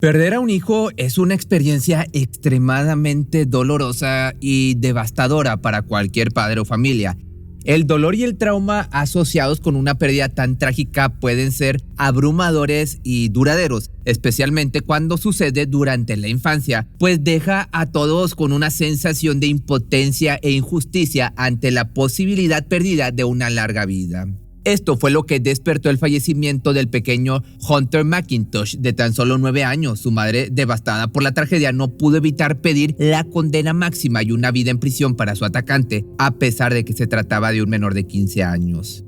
Perder a un hijo es una experiencia extremadamente dolorosa y devastadora para cualquier padre o familia. El dolor y el trauma asociados con una pérdida tan trágica pueden ser abrumadores y duraderos, especialmente cuando sucede durante la infancia, pues deja a todos con una sensación de impotencia e injusticia ante la posibilidad perdida de una larga vida. Esto fue lo que despertó el fallecimiento del pequeño Hunter McIntosh, de tan solo 9 años. Su madre, devastada por la tragedia, no pudo evitar pedir la condena máxima y una vida en prisión para su atacante, a pesar de que se trataba de un menor de 15 años.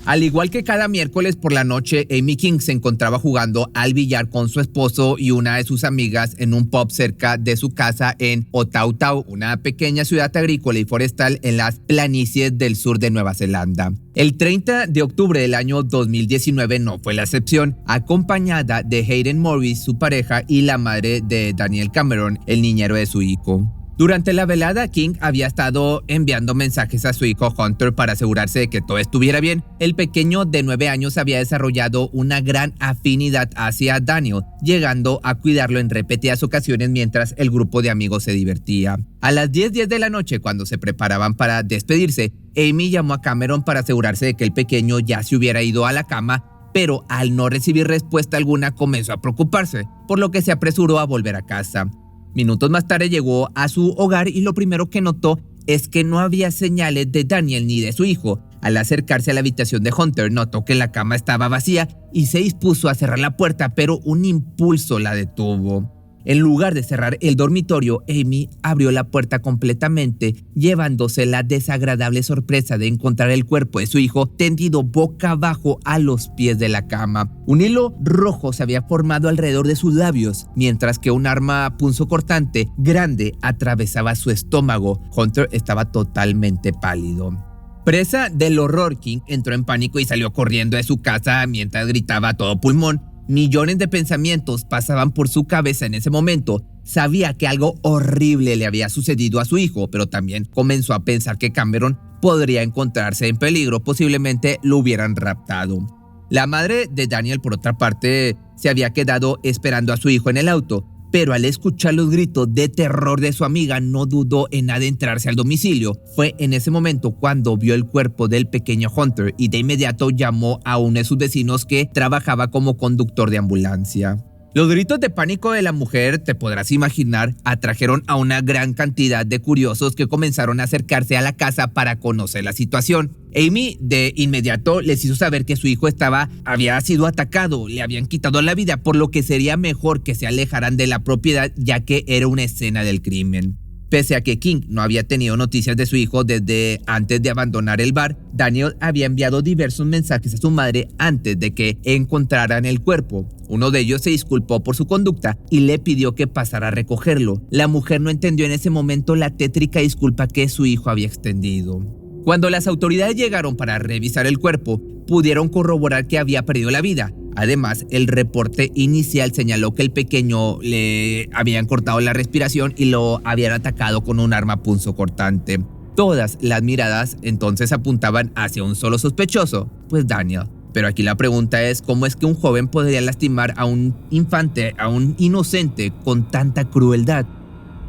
Al igual que cada miércoles por la noche, Amy King se encontraba jugando al billar con su esposo y una de sus amigas en un pub cerca de su casa en Otautau, una pequeña ciudad agrícola y forestal en las planicies del sur de Nueva Zelanda. El 30 de octubre del año 2019 no fue la excepción, acompañada de Hayden Morris, su pareja, y la madre de Daniel Cameron, el niñero de su hijo. Durante la velada, King había estado enviando mensajes a su hijo Hunter para asegurarse de que todo estuviera bien. El pequeño de 9 años había desarrollado una gran afinidad hacia Daniel, llegando a cuidarlo en repetidas ocasiones mientras el grupo de amigos se divertía. A las 10:10 de la noche, cuando se preparaban para despedirse, Amy llamó a Cameron para asegurarse de que el pequeño ya se hubiera ido a la cama, pero al no recibir respuesta alguna comenzó a preocuparse, por lo que se apresuró a volver a casa. Minutos más tarde llegó a su hogar y lo primero que notó es que no había señales de Daniel ni de su hijo. Al acercarse a la habitación de Hunter, notó que la cama estaba vacía y se dispuso a cerrar la puerta, pero un impulso la detuvo. En lugar de cerrar el dormitorio, Amy abrió la puerta completamente, llevándose la desagradable sorpresa de encontrar el cuerpo de su hijo tendido boca abajo a los pies de la cama. Un hilo rojo se había formado alrededor de sus labios, mientras que un arma punzocortante grande atravesaba su estómago. Hunter estaba totalmente pálido. Presa del horror, King entró en pánico y salió corriendo de su casa mientras gritaba a todo pulmón. Millones de pensamientos pasaban por su cabeza en ese momento. Sabía que algo horrible le había sucedido a su hijo, pero también comenzó a pensar que Cameron podría encontrarse en peligro, posiblemente lo hubieran raptado. La madre de Daniel, por otra parte, se había quedado esperando a su hijo en el auto, pero al escuchar los gritos de terror de su amiga no dudó en adentrarse al domicilio. Fue en ese momento cuando vio el cuerpo del pequeño Hunter y de inmediato llamó a uno de sus vecinos que trabajaba como conductor de ambulancia. Los gritos de pánico de la mujer, te podrás imaginar, atrajeron a una gran cantidad de curiosos que comenzaron a acercarse a la casa para conocer la situación. Amy de inmediato les hizo saber que su hijo había sido atacado, le habían quitado la vida, por lo que sería mejor que se alejaran de la propiedad ya que era una escena del crimen. Pese a que King no había tenido noticias de su hijo desde antes de abandonar el bar, Daniel había enviado diversos mensajes a su madre antes de que encontraran el cuerpo. Uno de ellos se disculpó por su conducta y le pidió que pasara a recogerlo. La mujer no entendió en ese momento la tétrica disculpa que su hijo había extendido. Cuando las autoridades llegaron para revisar el cuerpo, pudieron corroborar que había perdido la vida. Además, el reporte inicial señaló que el pequeño le habían cortado la respiración y lo habían atacado con un arma punzocortante. Todas las miradas entonces apuntaban hacia un solo sospechoso, pues Daniel. Pero aquí la pregunta es, ¿cómo es que un joven podría lastimar a un infante, a un inocente, con tanta crueldad?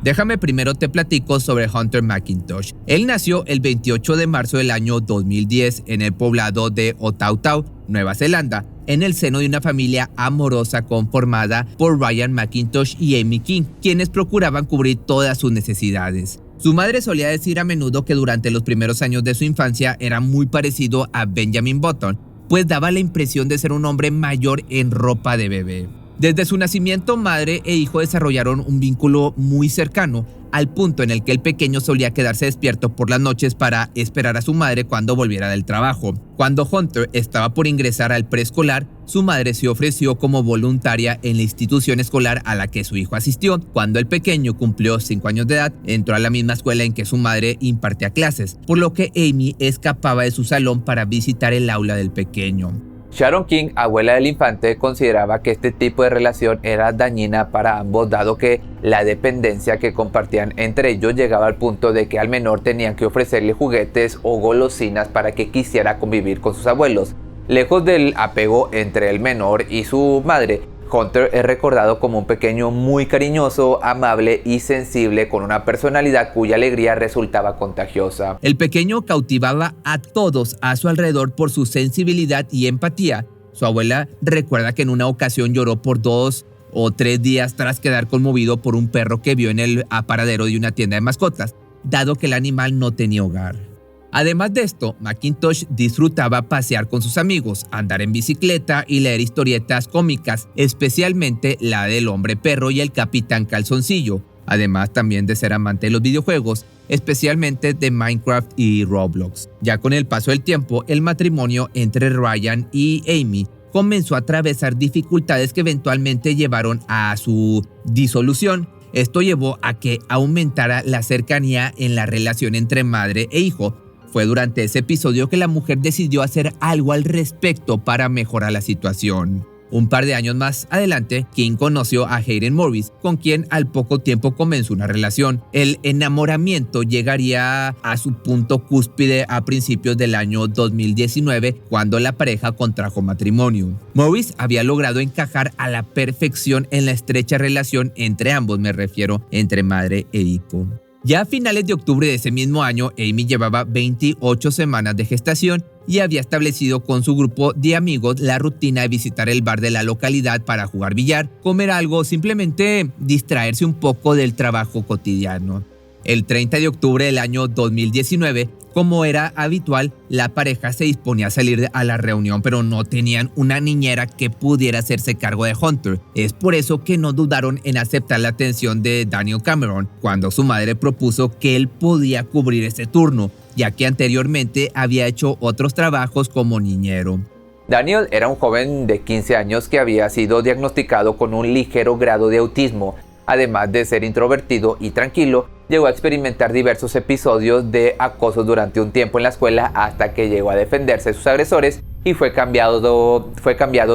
Déjame primero te platico sobre Hunter McIntosh. Él nació el 28 de marzo del año 2010 en el poblado de Otautau, Nueva Zelanda, en el seno de una familia amorosa conformada por Ryan McIntosh y Amy King, quienes procuraban cubrir todas sus necesidades. Su madre solía decir a menudo que durante los primeros años de su infancia era muy parecido a Benjamin Button, pues daba la impresión de ser un hombre mayor en ropa de bebé. Desde su nacimiento, madre e hijo desarrollaron un vínculo muy cercano, al punto en el que el pequeño solía quedarse despierto por las noches para esperar a su madre cuando volviera del trabajo. Cuando Hunter estaba por ingresar al preescolar, su madre se ofreció como voluntaria en la institución escolar a la que su hijo asistió. Cuando el pequeño cumplió 5 años de edad, entró a la misma escuela en que su madre impartía clases, por lo que Amy escapaba de su salón para visitar el aula del pequeño. Sharon King, abuela del infante, consideraba que este tipo de relación era dañina para ambos, dado que la dependencia que compartían entre ellos llegaba al punto de que al menor tenían que ofrecerle juguetes o golosinas para que quisiera convivir con sus abuelos. Lejos del apego entre el menor y su madre, Hunter es recordado como un pequeño muy cariñoso, amable y sensible, con una personalidad cuya alegría resultaba contagiosa. El pequeño cautivaba a todos a su alrededor por su sensibilidad y empatía. Su abuela recuerda que en una ocasión lloró por 2 o 3 días tras quedar conmovido por un perro que vio en el aparadero de una tienda de mascotas, dado que el animal no tenía hogar. Además de esto, McIntosh disfrutaba pasear con sus amigos, andar en bicicleta y leer historietas cómicas, especialmente la del Hombre Perro y el Capitán Calzoncillo, además también de ser amante de los videojuegos, especialmente de Minecraft y Roblox. Ya con el paso del tiempo, el matrimonio entre Ryan y Amy comenzó a atravesar dificultades que eventualmente llevaron a su disolución. Esto llevó a que aumentara la cercanía en la relación entre madre e hijo. Fue durante ese episodio que la mujer decidió hacer algo al respecto para mejorar la situación. Un par de años más adelante, King conoció a Hayden Morris, con quien al poco tiempo comenzó una relación. El enamoramiento llegaría a su punto cúspide a principios del año 2019, cuando la pareja contrajo matrimonio. Morris había logrado encajar a la perfección en la estrecha relación entre ambos, me refiero entre madre e hijo. Ya a finales de octubre de ese mismo año, Amy llevaba 28 semanas de gestación y había establecido con su grupo de amigos la rutina de visitar el bar de la localidad para jugar billar, comer algo, simplemente distraerse un poco del trabajo cotidiano. El 30 de octubre del año 2019, como era habitual, la pareja se disponía a salir a la reunión, pero no tenían una niñera que pudiera hacerse cargo de Hunter. Es por eso que no dudaron en aceptar la atención de Daniel Cameron, cuando su madre propuso que él podía cubrir ese turno, ya que anteriormente había hecho otros trabajos como niñero. Daniel era un joven de 15 años que había sido diagnosticado con un ligero grado de autismo. Además de ser introvertido y tranquilo, llegó a experimentar diversos episodios de acoso durante un tiempo en la escuela, hasta que llegó a defenderse de sus agresores y fue cambiado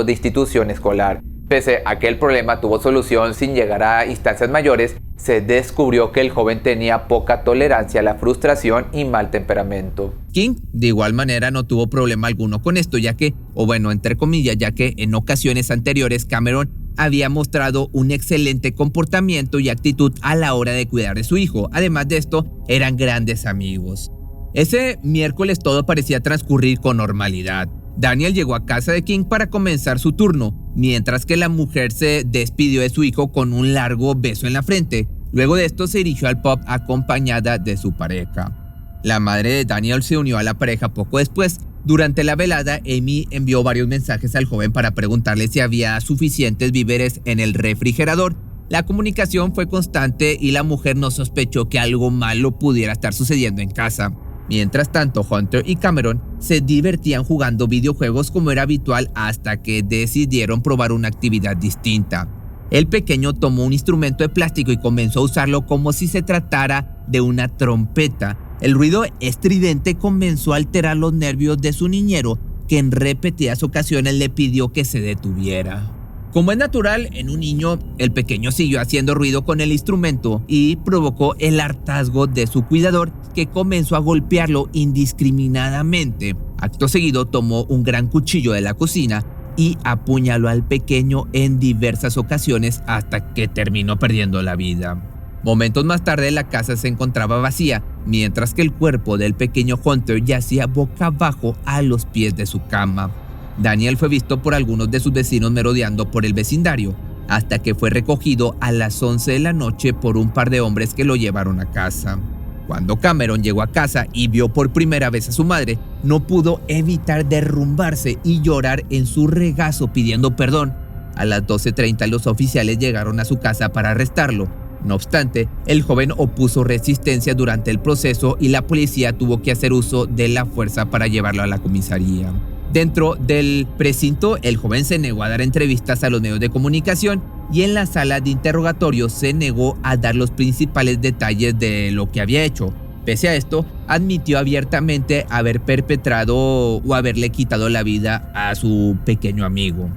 de institución escolar. Pese a que el problema tuvo solución sin llegar a instancias mayores, se descubrió que el joven tenía poca tolerancia a la frustración y mal temperamento. King, de igual manera, no tuvo problema alguno con esto, ya que en ocasiones anteriores Cameron había mostrado un excelente comportamiento y actitud a la hora de cuidar de su hijo. Además de esto, eran grandes amigos. Ese miércoles todo parecía transcurrir con normalidad. Daniel llegó a casa de King para comenzar su turno, mientras que la mujer se despidió de su hijo con un largo beso en la frente. Luego de esto se dirigió al pub acompañada de su pareja. La madre de Daniel se unió a la pareja poco después. Durante la velada, Amy envió varios mensajes al joven para preguntarle si había suficientes víveres en el refrigerador. La comunicación fue constante y la mujer no sospechó que algo malo pudiera estar sucediendo en casa. Mientras tanto, Hunter y Cameron se divertían jugando videojuegos como era habitual, hasta que decidieron probar una actividad distinta. El pequeño tomó un instrumento de plástico y comenzó a usarlo como si se tratara de una trompeta. El ruido estridente comenzó a alterar los nervios de su niñero, que en repetidas ocasiones le pidió que se detuviera. Como es natural en un niño, el pequeño siguió haciendo ruido con el instrumento y provocó el hartazgo de su cuidador, que comenzó a golpearlo indiscriminadamente. Acto seguido tomó un gran cuchillo de la cocina y apuñaló al pequeño en diversas ocasiones hasta que terminó perdiendo la vida. Momentos más tarde, la casa se encontraba vacía, mientras que el cuerpo del pequeño Hunter yacía boca abajo a los pies de su cama. Daniel fue visto por algunos de sus vecinos merodeando por el vecindario, hasta que fue recogido a las 11 de la noche por un par de hombres que lo llevaron a casa. Cuando Cameron llegó a casa y vio por primera vez a su madre, no pudo evitar derrumbarse y llorar en su regazo pidiendo perdón. A las 12:30 los oficiales llegaron a su casa para arrestarlo. No obstante, el joven opuso resistencia durante el proceso y la policía tuvo que hacer uso de la fuerza para llevarlo a la comisaría. Dentro del precinto, el joven se negó a dar entrevistas a los medios de comunicación y en la sala de interrogatorio se negó a dar los principales detalles de lo que había hecho. Pese a esto, admitió abiertamente haber perpetrado o haberle quitado la vida a su pequeño amigo.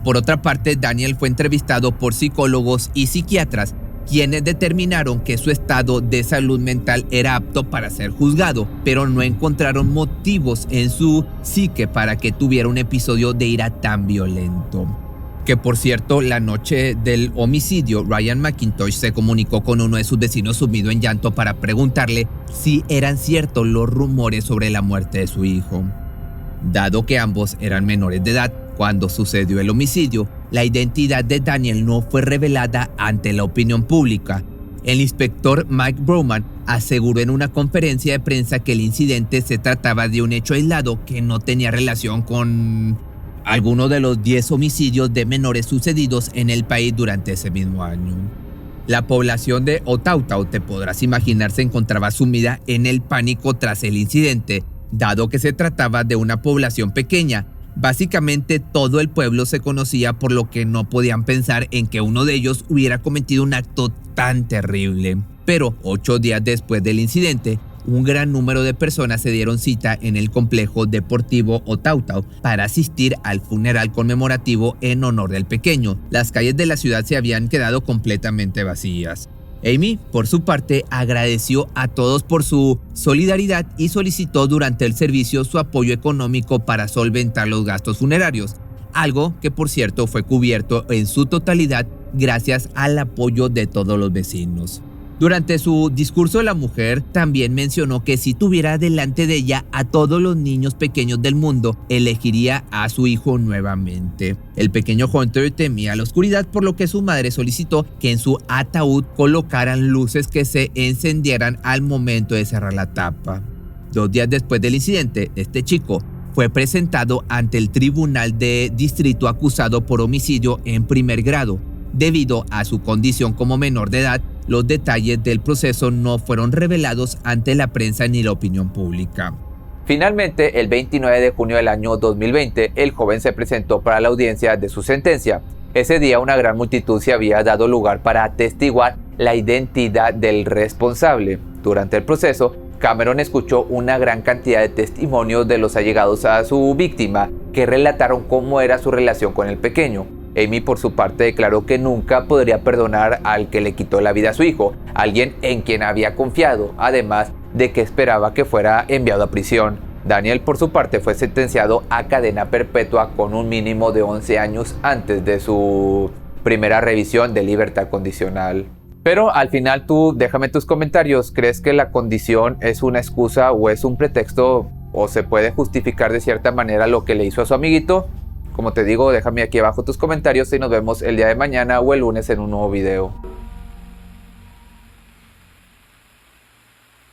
Por otra parte, Daniel fue entrevistado por psicólogos y psiquiatras, quienes determinaron que su estado de salud mental era apto para ser juzgado, pero no encontraron motivos en su psique para que tuviera un episodio de ira tan violento. Que por cierto, la noche del homicidio, Ryan McIntosh se comunicó con uno de sus vecinos sumido en llanto para preguntarle si eran ciertos los rumores sobre la muerte de su hijo. Dado que ambos eran menores de edad cuando sucedió el homicidio, la identidad de Daniel no fue revelada ante la opinión pública. El inspector Mike Broman aseguró en una conferencia de prensa que el incidente se trataba de un hecho aislado que no tenía relación con alguno de los 10 homicidios de menores sucedidos en el país durante ese mismo año. La población de Otautau, te podrás imaginar, se encontraba sumida en el pánico tras el incidente, dado que se trataba de una población pequeña. Básicamente todo el pueblo se conocía, por lo que no podían pensar en que uno de ellos hubiera cometido un acto tan terrible. Pero 8 días después del incidente, un gran número de personas se dieron cita en el complejo deportivo Otautau para asistir al funeral conmemorativo en honor del pequeño. Las calles de la ciudad se habían quedado completamente vacías. Amy, por su parte, agradeció a todos por su solidaridad y solicitó durante el servicio su apoyo económico para solventar los gastos funerarios, algo que por cierto fue cubierto en su totalidad gracias al apoyo de todos los vecinos. Durante su discurso, la mujer también mencionó que si tuviera delante de ella a todos los niños pequeños del mundo, elegiría a su hijo nuevamente. El pequeño Hunter temía la oscuridad, por lo que su madre solicitó que en su ataúd colocaran luces que se encendieran al momento de cerrar la tapa. 2 días después del incidente, este chico fue presentado ante el tribunal de distrito acusado por homicidio en primer grado. Debido a su condición como menor de edad, los detalles del proceso no fueron revelados ante la prensa ni la opinión pública. Finalmente, el 29 de junio del año 2020, el joven se presentó para la audiencia de su sentencia. Ese día una gran multitud se había dado lugar para atestiguar la identidad del responsable. Durante el proceso, Cameron escuchó una gran cantidad de testimonios de los allegados a su víctima que relataron cómo era su relación con el pequeño. Amy, por su parte, declaró que nunca podría perdonar al que le quitó la vida a su hijo, alguien en quien había confiado, además de que esperaba que fuera enviado a prisión. Daniel, por su parte, fue sentenciado a cadena perpetua con un mínimo de 11 años antes de su primera revisión de libertad condicional. Pero al final tú déjame tus comentarios. ¿Crees que la condición es una excusa o es un pretexto o se puede justificar de cierta manera lo que le hizo a su amiguito? Como te digo, déjame aquí abajo tus comentarios y nos vemos el día de mañana o el lunes en un nuevo video.